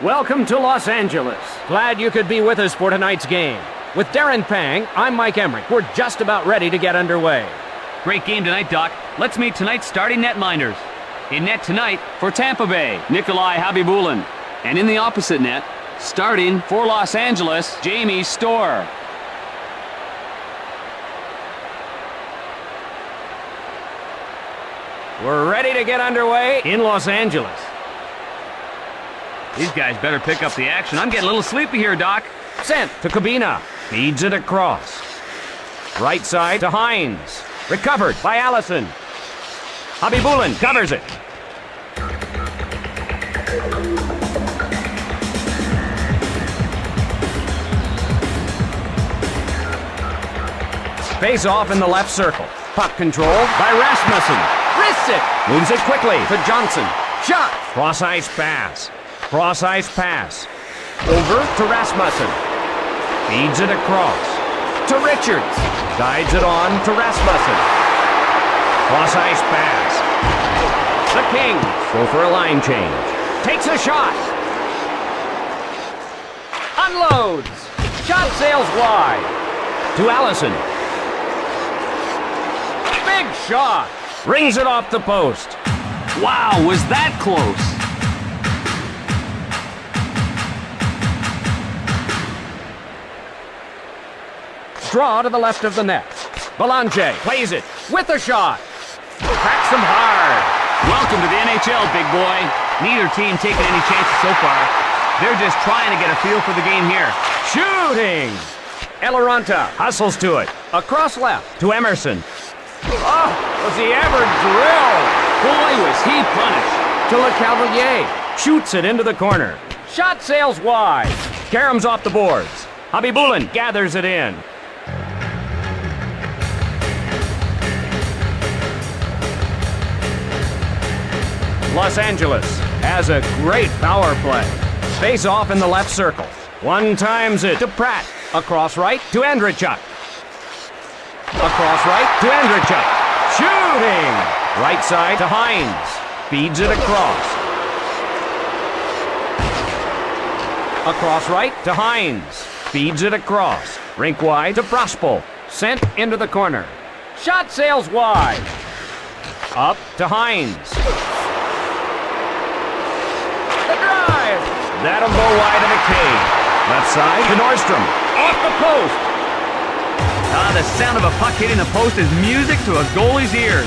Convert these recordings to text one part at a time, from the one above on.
Welcome to Los Angeles. Glad you could be with us for tonight's game. With Darren Pang, I'm Mike Emmerich. We're just about ready to get underway. Great game tonight, Doc. Let's meet tonight's starting netminders. In net tonight for Tampa Bay, Nikolai Habibulin. And in the opposite net, starting for Los Angeles, Jamie Storr. We're ready to get underway in Los Angeles. These guys better pick up the action. I'm getting a little sleepy here, Doc. Sent to Cabina. Feeds it across. Right side to Hines. Recovered by Allison. Habibulin covers it. Face off in the left circle. Puck controlled by Rasmussen. Wrists it. Moves it quickly to Johnson. Shot. Cross ice pass. Cross ice pass. Over to Rasmussen. Feeds it across to Richards. Guides it on to Rasmussen. Cross ice pass. The Kings go for a line change. Takes a shot. Unloads. Shot sails wide. To Allison. Big shot. Rings it off the post. Wow, was that close? Draw to the left of the net. Belanger plays it with a shot. Cracks them hard. Welcome to the NHL, big boy. Neither team taking any chances so far. They're just trying to get a feel for the game here. Shooting! Eloranta hustles to it. Across left to Emerson. Oh, was he ever drilled? Boy, was he punished. To Le Cavalier. Shoots it into the corner. Shot sails wide. Karam's off the boards. Habibulin gathers it in. Los Angeles has a great power play. Face off in the left circle. One times it to Pratt. Across right to Andreychuk. Across right to Andreychuk. Shooting! Right side to Hines. Feeds it across. Across right to Hines. Feeds it across. Rink wide to Prospel. Sent into the corner. Shot sails wide. Up to Hines. The drive! That'll go wide of McKay. Left side to Nordstrom. Off the post. Ah, the sound of a puck hitting the post is music to a goalie's ears.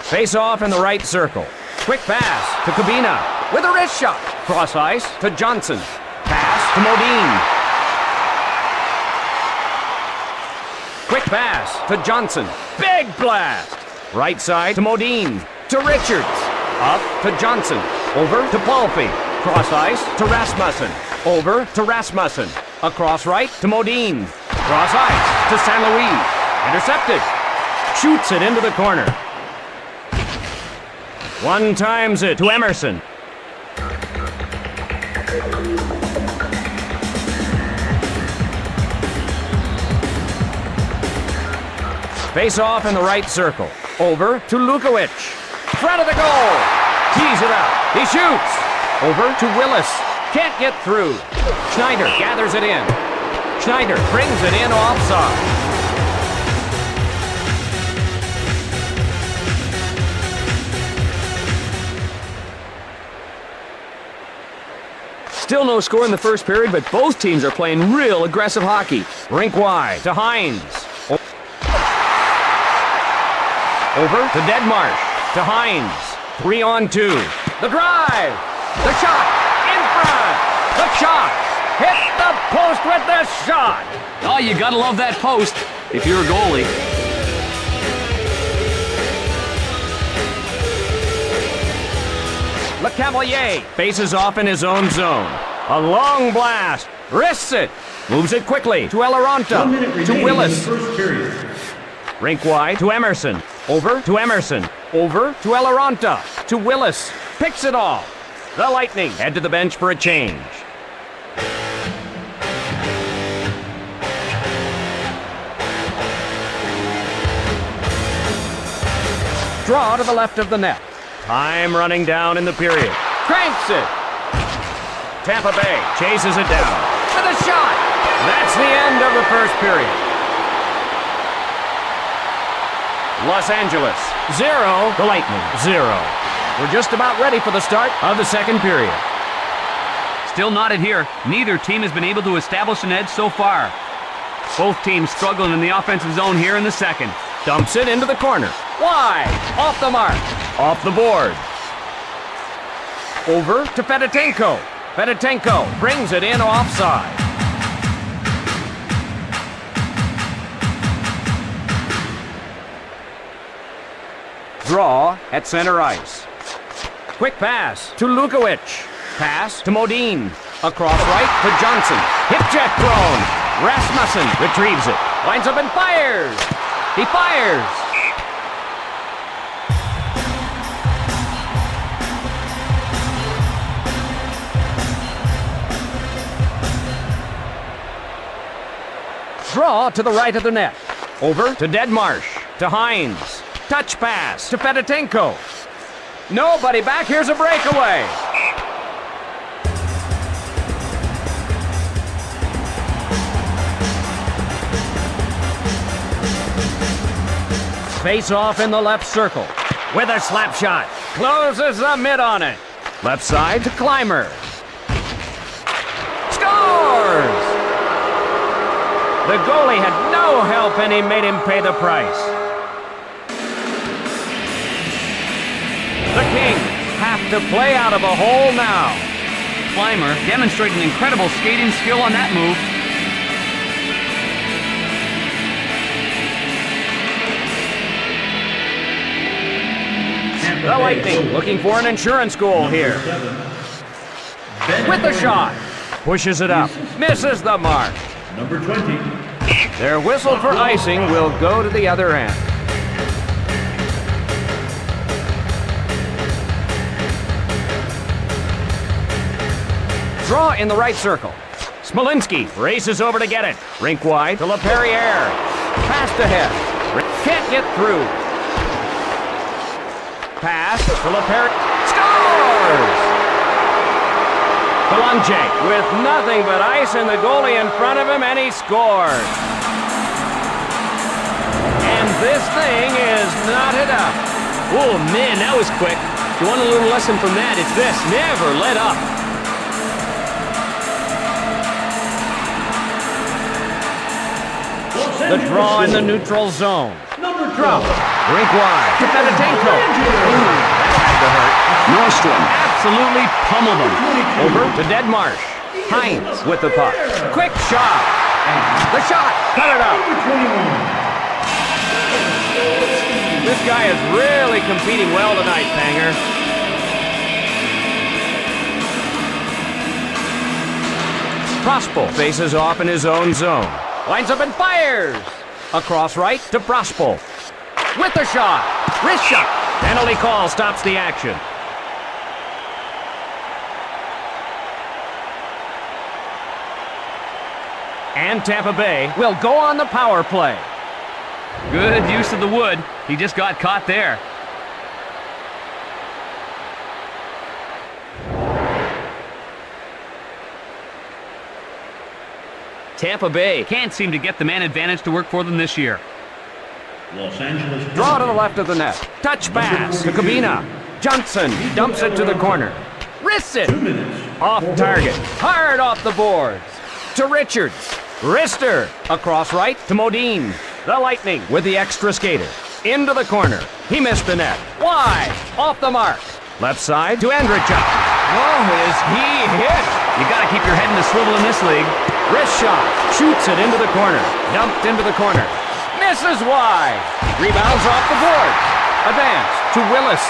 Face off in the right circle. Quick pass to Cabina with a wrist shot. Cross ice to Johnson. Pass to Modine. Quick pass to Johnson. Big blast. Right side to Modine. To Richards. Up to Johnson. Over to Palpy. Cross ice to Rasmussen. Over to Rasmussen. Across right to Modine. Cross ice to St. Louis. Intercepted. Shoots it into the corner. One times it to Emerson. Face off in the right circle. Over to Lukowicz. Front of the goal. Tees it up. He shoots. Over to Willis. Can't get through. Schneider gathers it in. Schneider brings it in offside. Still no score in the first period, but both teams are playing real aggressive hockey. Rink wide to Hines. Over to Deadmarsh. To Hines. 3-on-2. The drive. The shot. In front. The shot. Hit the post with the shot. Oh, you gotta love that post if you're a goalie. Le Cavalier faces off in his own zone. A long blast. Wrists it. Moves it quickly to Eloranta. To Willis. Rink wide to Emerson. Over to Emerson. Over to Eloranta. To Willis. Picks it off. The Lightning head to the bench for a change. Draw to the left of the net. Time running down in the period. Cranks it. Tampa Bay chases it down. With a shot. That's the end of the first period. Los Angeles, 0. The Lightning, 0. We're just about ready for the start of the second period. Still knotted here. Neither team has been able to establish an edge so far. Both teams struggling in the offensive zone here in the second. Dumps it into the corner. Wide. Off the mark. Off the board. Over to Fedotenko. Fedotenko brings it in offside. Draw at center ice. Quick pass to Lukovic. Pass to Modine. Across right to Johnson. Hip check thrown. Rasmussen retrieves it. Lines up and fires. He fires. Draw to the right of the net. Over to Deadmarsh. To Hines. Touch pass to Fedotenko. Nobody back. Here's a breakaway. Face off in the left circle. With a slap shot. Closes the mid on it. Left side to Clymer. Scores! The goalie had no help and he made him pay the price. The Kings have to play out of a hole now. Clymer demonstrating incredible skating skill on that move. The Lightning looking for an insurance goal here. With the shot. Pushes it up. Misses the mark. Number 20. Their whistle for icing will go to the other end. Draw in the right circle. Smolinski races over to get it. Rink wide to LaPerriere. Passed ahead. Can't get through. Pass to LaPerriere. Scores! Belanger with nothing but ice and the goalie in front of him, and he scores. And this thing is knotted up. Oh man, that was quick. If you want a little lesson from that, it's this: never let up. The draw in the neutral zone. Number 12. Drop. Rink wide to Fedotenko. That had to hurt. Nordstrom absolutely pummeled him. Over to Deadmarsh. Hines with the puck. Quick shot. The shot. Cut it out. This guy is really competing well tonight, Panger. Prospel faces off in his own zone. Lines up and fires. Across right to Prospel. With the shot. Wrist shot. Penalty call stops the action. And Tampa Bay will go on the power play. Good use of the wood. He just got caught there. Tampa Bay can't seem to get the man advantage to work for them this year. Los Angeles. Draw to the left of the net. Touch pass to Kabina. Johnson dumps it to the corner. Wrists it. 2 minutes. Off target. Hard off the boards. To Richards. Wrister. Across right to Modine. The Lightning with the extra skater. Into the corner. He missed the net. Wide. Off the mark. Left side to Andrichuk. Oh, is he hit? You gotta keep your head in the swivel in this league. Wrist shot. Shoots it into the corner. Dumped into the corner. Misses wide. Rebounds off the board. Advance to Willis.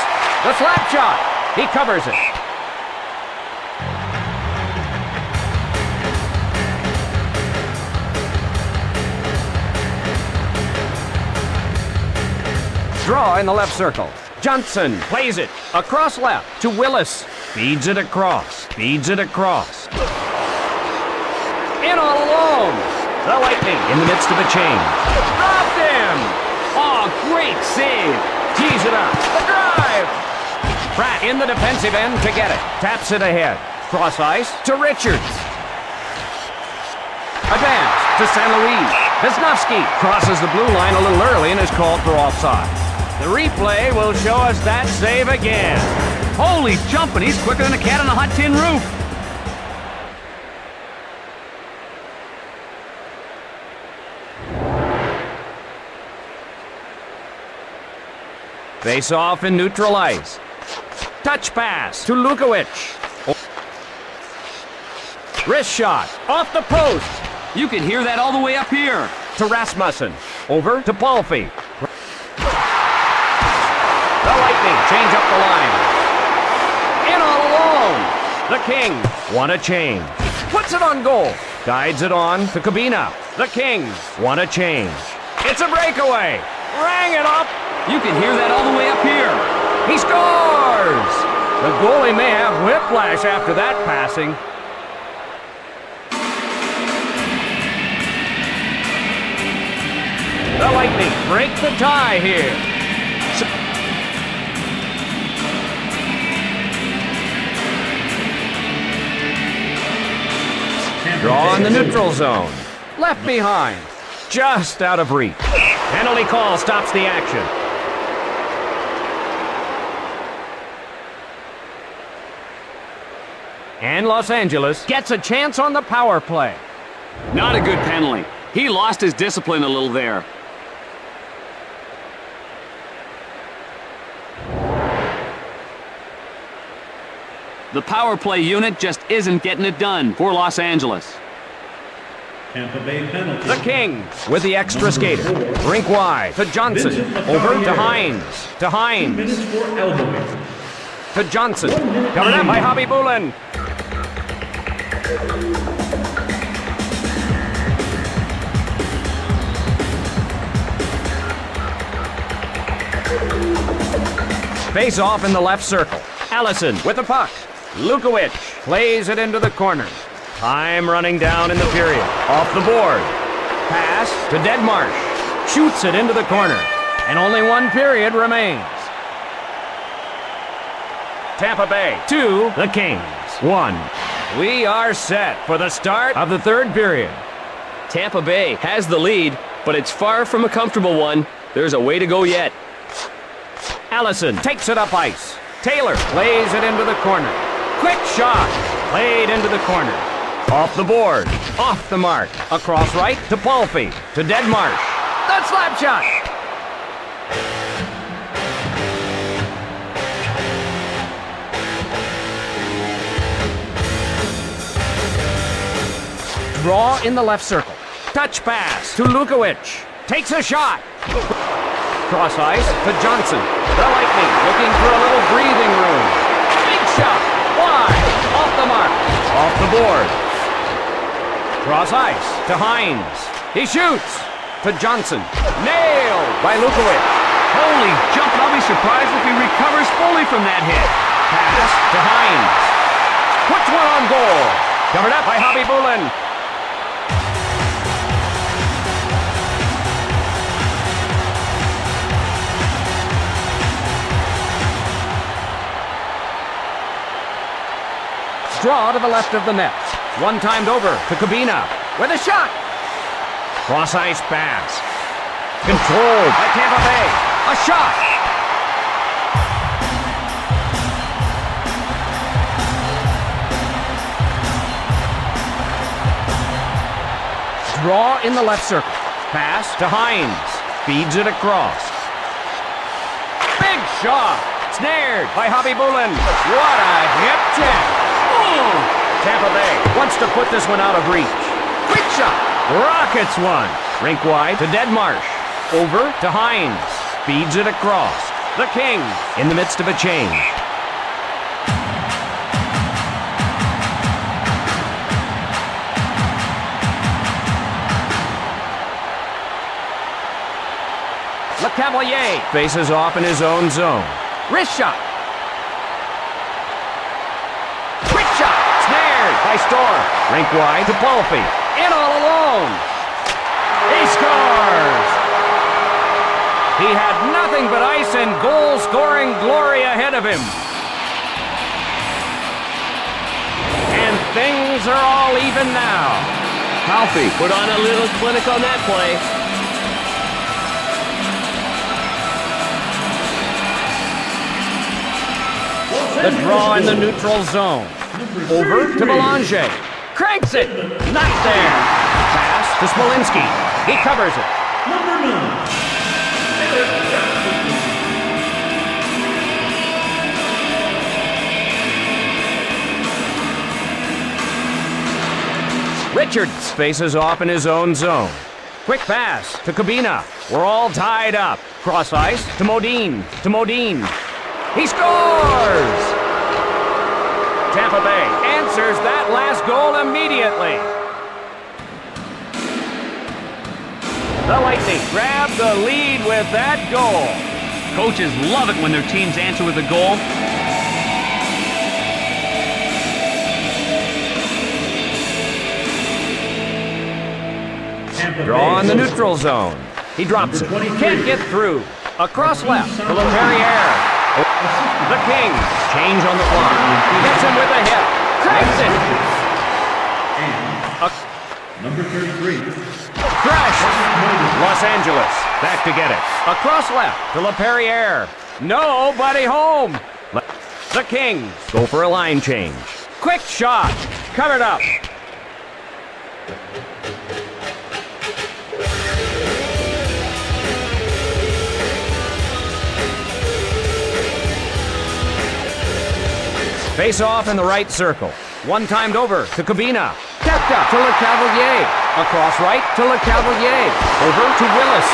The slap shot. He covers it. Draw in the left circle. Johnson plays it across left to Willis. Feeds it across. Feeds it across. In all alone. The Lightning in the midst of a change. Dropped him. Oh, great save. Tees it up. The drive. Pratt in the defensive end to get it. Taps it ahead. Cross ice to Richards. Advance to San Luis. Wisniewski crosses the blue line a little early and is called for offside. The replay will show us that save again. Holy jumping, he's quicker than a cat on a hot tin roof. Face off in neutral ice. Touch pass to Lukowicz. Wrist shot off the post. You can hear that all the way up here. To Rasmussen. Over to Palffy. The Lightning change up the line. In all alone. The Kings want a change. Puts it on goal. Guides it on to Kabina. The Kings want a change. It's a breakaway. Rang it up. You can hear that all the way up here. He scores! The goalie may have whiplash after that passing. The Lightning break the tie here. Draw in the neutral zone. Left behind. Just out of reach. Penalty call stops the action. And Los Angeles gets a chance on the power play. Not a good penalty. He lost his discipline a little there. The power play unit just isn't getting it done for Los Angeles. Tampa Bay penalty. The Kings with the extra skater. Rink wide to Johnson. Over to Hines. To 2 Hines. minutes for elbowing. To Johnson. Covered up by Hobby Bulin. Face off in the left circle. Allison with the puck. Lukowicz plays it into the corner. Time running down in the period. Off the board. Pass to Deadmarsh. Shoots it into the corner. And only one period remains. Tampa Bay 2, the Kings 1. We are set for the start of the third period. Tampa Bay has the lead, but it's far from a comfortable one. There's a way to go yet. Allison takes it up ice. Taylor plays it into the corner. Quick shot. Played into the corner. Off the board. Off the mark. Across right to Palffy. To Deadmarsh. The slap shot. Draw in the left circle. Touch pass to Lukowicz. Takes a shot. Cross ice to Johnson. The Lightning looking for a little breathing room. Big shot. Wide. Off the mark. Off the board. Cross ice to Hines. He shoots. To Johnson. Nailed by Lukowicz. Holy jump, I'll be surprised if he recovers fully from that hit. Pass to Hines. Puts one on goal. Covered up by Hobby Bulin. Draw to the left of the net. One timed over to Kabina with a shot. Cross ice pass. Controlled by Tampa Bay. A shot. Draw in the left circle. Pass to Hines. Feeds it across. Big shot. Snared by Hobby Bulin. What a hip check. Tampa Bay wants to put this one out of reach. Quick shot. Rockets one. Rink wide to Deadmarsh. Over to Hines. Feeds it across. The Kings in the midst of a change. LeCavalier faces off in his own zone. Wrist shot. By Storm. Rink wide to Palffy. In all alone. He scores! He had nothing but ice and goal-scoring glory ahead of him. And things are all even now. Halfie put on a little clinic on that play. The draw in the neutral zone. Over to Belanger. Cranks it. Not there. Pass to Smolinski. He covers it. Number 9. Richards faces off in his own zone. Quick pass to Kabina. We're all tied up. Cross ice to Modine. He scores! Tampa Bay answers that last goal immediately. The Lightning grab the lead with that goal. Coaches love it when their teams answer with a goal. Draw in the neutral zone. He drops it. Can't get through. Across left to LePerriere. The Kings change on the fly. He hits him with a hit. Cranks it. Number 33. Crash. Los Angeles back to get it. Across left to LePerriere. Nobody home. The Kings go for a line change. Quick shot. Covered up. Face off in the right circle. One timed over to Kabina. Tapped up to LeCavalier. Across right to LeCavalier. Over to Willis.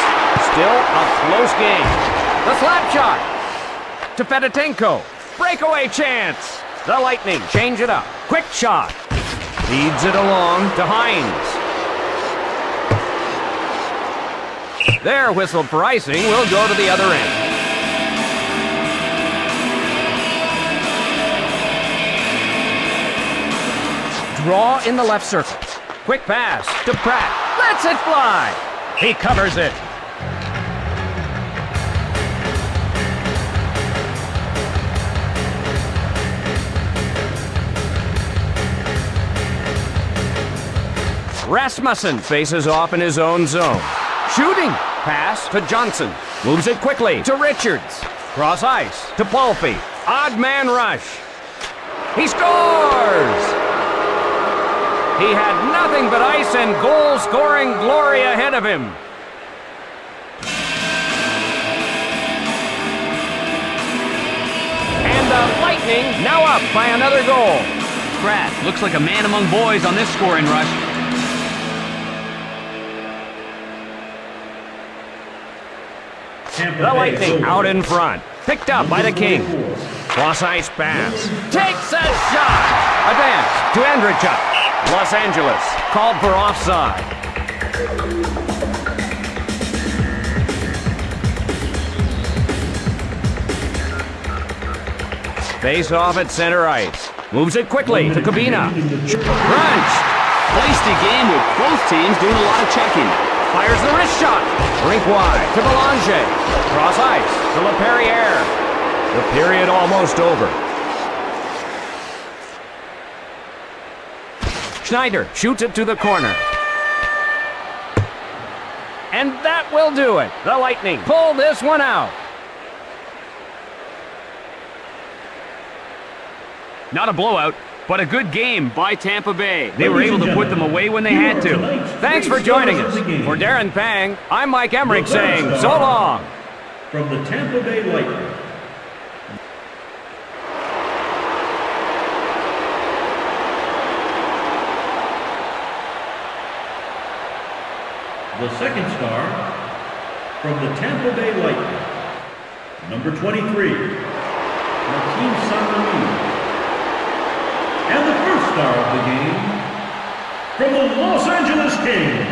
Still a close game. The slap shot to Fedotenko. Breakaway chance. The Lightning change it up. Quick shot. Leads it along to Hines. Their whistle for icing will go to the other end. Draw in the left circle. Quick pass to Pratt. Lets it fly. He covers it. Rasmussen faces off in his own zone. Shooting. Pass to Johnson. Moves it quickly to Richards. Cross ice to Palfy. Odd man rush. He scores! He had nothing but ice and goal-scoring glory ahead of him. And the Lightning now up by another goal. Pratt looks like a man among boys on this scoring rush. The Lightning out in front. Picked up by the Kings. Cross-ice pass. Takes a shot. Advance to Andrichuk. Los Angeles called for offside. Face off at center ice. Moves it quickly to Kabina. Crunched. Feisty game with both teams doing a lot of checking. Fires the wrist shot. Rink wide to Belanger. Cross ice to LePerriere. The period almost over. Schneider shoots it to the corner. And that will do it. The Lightning pull this one out. Not a blowout, but a good game by Tampa Bay. They were able to put them away when they had to. Thanks for joining us. For Darren Pang, I'm Mike Emmerich saying so long. From the Tampa Bay Lightning. The second star from the Tampa Bay Lightning, number 23, Martin Saint-Louis. And the first star of the game from the Los Angeles Kings,